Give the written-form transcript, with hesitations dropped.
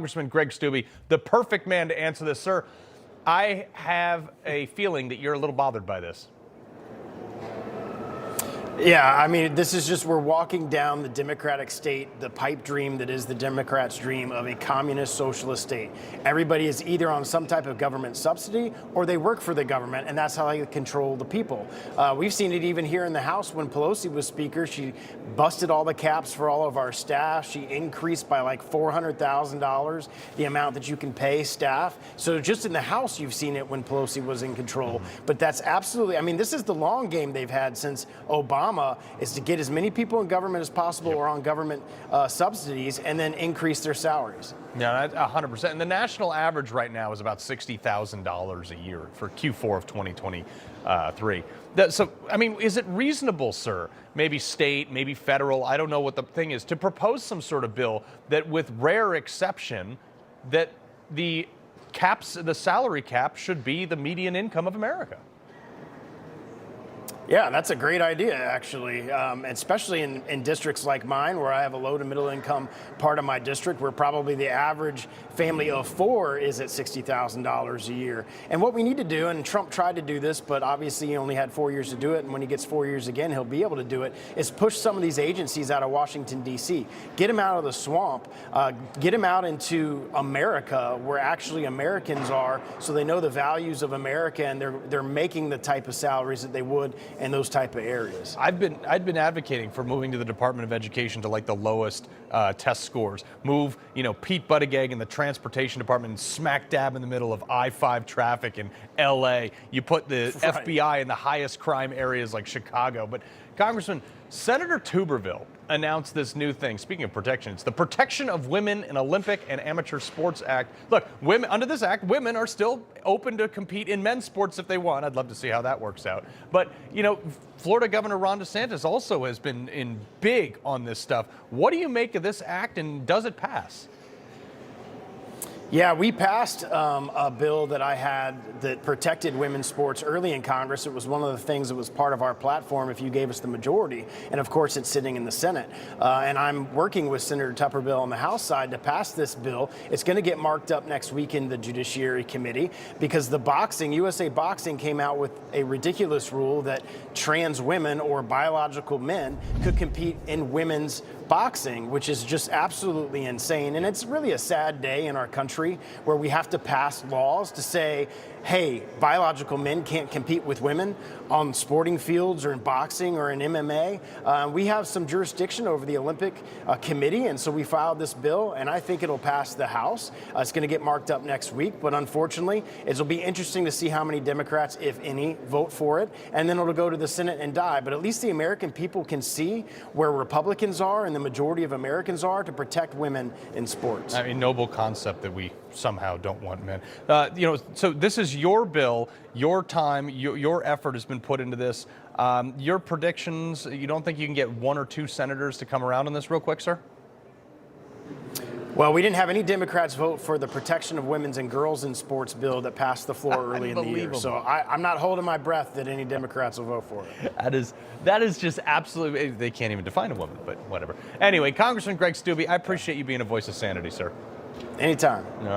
Congressman Greg Steube, the perfect man to answer this. Sir, I have a feeling that you're a little bothered by this. Yeah, I mean, this is just, we're walking down the Democratic state, the pipe dream that is the Democrats' dream of a communist socialist state. Everybody is either on some type of government subsidy or they work for the government, and that's how they control the people. We've seen it even here in the House when Pelosi was Speaker. She busted all the caps for all of our staff. She increased by like $400,000 the amount that you can pay staff. So just in the House, you've seen it when Pelosi was in control. But that's absolutely, I mean, this is the long game they've had since Obama, is to get as many people in government as possible or on government subsidies and then increase their salaries. Yeah, 100%. And the national average right now is about $60,000 a year for Q4 of 2023. So, I mean, is it reasonable, sir, maybe state, maybe federal, I don't know what the thing is, to propose some sort of bill that with rare exception that the salary cap should be the median income of America? Yeah, that's a great idea, actually, especially in districts like mine, where I have a low to middle income part of my district, where probably the average family of four is at $60,000 a year. And what we need to do, and Trump tried to do this, but obviously he only had 4 years to do it, and when he gets 4 years again, he'll be able to do it, is push some of these agencies out of Washington, D.C. Get them out of the swamp, get them out into America, where actually Americans are, so they know the values of America, and they're making the type of salaries that they would in those type of areas. I'd been advocating for moving to the Department of Education to like the lowest test scores. Move, Pete Buttigieg in the Transportation Department smack dab in the middle of I-5 traffic in L.A. You put the FBI in the highest crime areas like Chicago. But Congressman, Senator Tuberville announced this new thing. Speaking of protection, it's the Protection of Women in Olympic and Amateur Sports Act. Look, women under this act, women are still open to compete in men's sports if they want. I'd love to see how that works out. But, Florida Governor Ron DeSantis also has been in big on this stuff. What do you make of this act, and does it pass? Yeah, we passed a bill that I had that protected women's sports early in Congress. It was one of the things that was part of our platform if you gave us the majority. And of course, it's sitting in the Senate. And I'm working with Senator Tuberville on the House side to pass this bill. It's going to get marked up next week in the Judiciary Committee because the USA Boxing came out with a ridiculous rule that trans women or biological men could compete in women's boxing, which is just absolutely insane. And it's really a sad day in our country where we have to pass laws to say, hey, biological men can't compete with women on sporting fields or in boxing or in MMA. We have some jurisdiction over the Olympic Committee, and so we filed this bill, and I think it'll pass the House. It's going to get marked up next week, but unfortunately, it'll be interesting to see how many Democrats, if any, vote for it, and then it'll go to the Senate and die. But at least the American people can see where Republicans are and the majority of Americans are to protect women in sports. I mean, noble concept that we somehow don't want men. So this is your bill, your time, your effort has been put into this. Your predictions, you don't think you can get one or two senators to come around on this real quick, sir? Well, we didn't have any Democrats vote for the Protection of Women's and Girls in Sports bill that passed the floor early in the year. So I'm not holding my breath that any Democrats will vote for it. That is just absolutely, they can't even define a woman, but whatever. Anyway, Congressman Greg Steube, I appreciate you being a voice of sanity, sir. Anytime. All right.